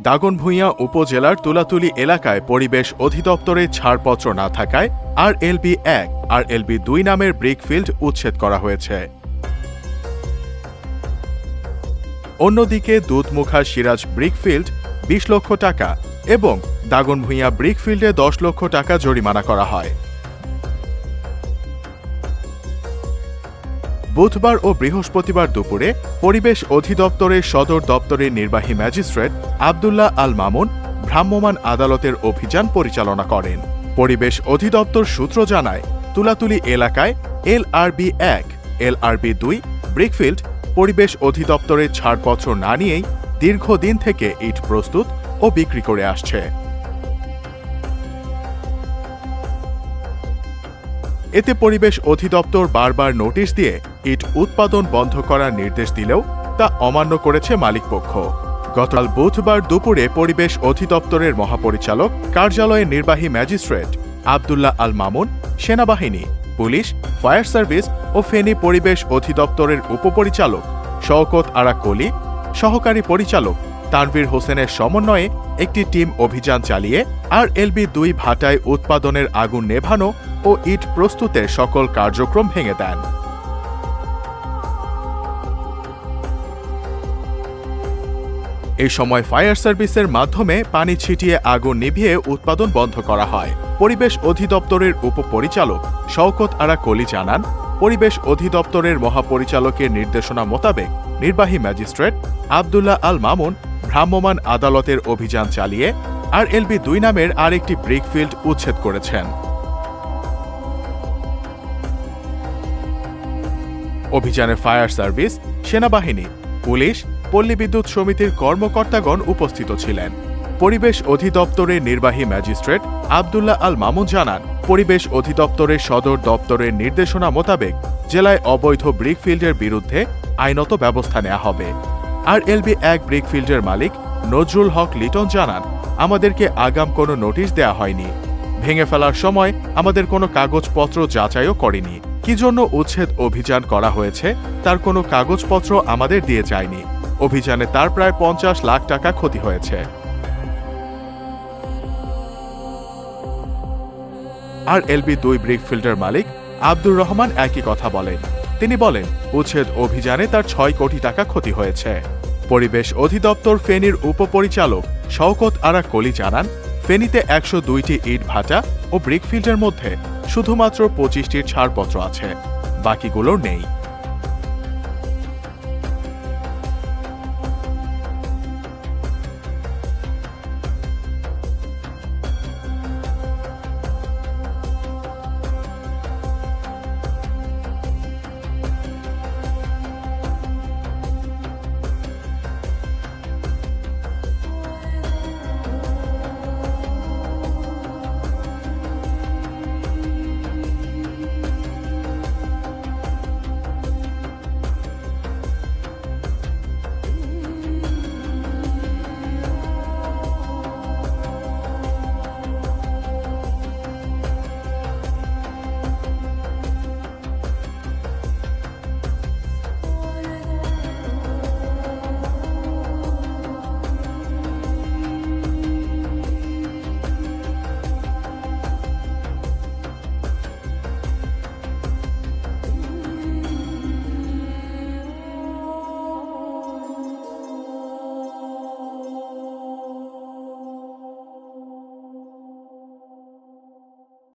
দাগনভূঞা উপজেলার তুলাতুলি এলাকায় পরিবেশ অধিদপ্তরের ছাড়পত্র না থাকায় RLB-1, RLB-2 নামের ব্রিকফিল্ড উচ্ছেদ করা হয়েছে। অন্যদিকে দুধমুখা সিরাজ ব্রিকফিল্ড 20 লক্ষ টাকা এবং দাগনভূঞা ব্রিকফিল্ডে 10 লক্ষ টাকা জরিমানা করা হয়। বুধবার ও বৃহস্পতিবার দুপুরে পরিবেশ অধিদপ্তরের সদর দপ্তরের নির্বাহী ম্যাজিস্ট্রেট আব্দুল্লাহ আল মামুন ভ্রাম্যমাণ আদালতের অভিযান পরিচালনা করেন। পরিবেশ অধিদপ্তর সূত্র জানায়, তুলাতুলি এলাকায় LRB-1, LRB-2 ব্রিকফিল্ড পরিবেশ অধিদপ্তরের ছাড়পত্র না নিয়েই দীর্ঘদিন থেকে ইট প্রস্তুত ও বিক্রি করে আসছে। এতে পরিবেশ অধিদপ্তর বারবার নোটিশ দিয়ে ইট উৎপাদন বন্ধ করার নির্দেশ দিলেও তা অমান্য করেছে মালিকপক্ষ। গতকাল বুধবার দুপুরে পরিবেশ অধিদপ্তরের মহাপরিচালক কার্যালয়ের নির্বাহী ম্যাজিস্ট্রেট আব্দুল্লাহ আল মামুন, সেনাবাহিনী, পুলিশ, ফায়ার সার্ভিস ও ফেনী পরিবেশ অধিদপ্তরের উপপরিচালক শওকত আরা কলি, সহকারী পরিচালক তানভীর হোসেনের সমন্বয়ে একটি টিম অভিযান চালিয়ে RLB-2 ভাটায় উৎপাদনের আগুন নেভানো ও ইট প্রস্তুতের সকল কার্যক্রম ভেঙে দেন। এই সময় ফায়ার সার্ভিসের মাধ্যমে পানি ছিটিয়ে আগুন নিভিয়ে উৎপাদন বন্ধ করা হয়। পরিবেশ অধিদপ্তরের উপপরিচালক শওকত আরা কলি জানান, পরিবেশ অধিদপ্তরের মহাপরিচালকের নির্দেশনা মোতাবেক নির্বাহী ম্যাজিস্ট্রেট আব্দুল্লাহ আল মামুন ভ্রাম্যমাণ আদালতের অভিযান চালিয়ে RLB-2 নামের আরেকটি ব্রিকফিল্ড উচ্ছেদ করেছেন। অভিযানে ফায়ার সার্ভিস, সেনাবাহিনী, পুলিশ, পল্লী বিদ্যুৎ সমিতির কর্মকর্তাগণ উপস্থিত ছিলেন। পরিবেশ অধিদপ্তরের নির্বাহী ম্যাজিস্ট্রেট আব্দুল্লাহ আল মামুন জানান, পরিবেশ অধিদপ্তরের সদর দপ্তরের নির্দেশনা মোতাবেক জেলায় অবৈধ ব্রিকফিল্ডের বিরুদ্ধে আইনত ব্যবস্থা নেওয়া হবে। RLB-1 ব্রিকফিল্ডের মালিক নজরুল হক লিটন জানান, আমাদেরকে আগাম কোনো নোটিশ দেয়া হয়নি। ভেঙে ফেলার সময় আমাদের কোনো কাগজপত্র যাচাইও করেনি। কি জন্য উচ্ছেদ অভিযান করা হয়েছে তার কোনো কাগজপত্র আমাদের দিয়ে যায়নি। অভিযানে তার প্রায় 50 লাখ টাকা ক্ষতি হয়েছে। RLB-2 ব্রিকফিল্ডের মালিক আব্দুর রহমান একই কথা বলেন। তিনি বলেন, উচ্ছেদ অভিযানে তার 6 কোটি টাকা ক্ষতি হয়েছে। পরিবেশ অধিদপ্তর ফেনীর উপপরিচালক শওকত আরা কলি জানান, ফেনীতে 102টি ইট ভাটা ও ব্রিকফিল্ডের মধ্যে শুধুমাত্র 25টির ছাড়পত্র আছে, বাকিগুলোর নেই।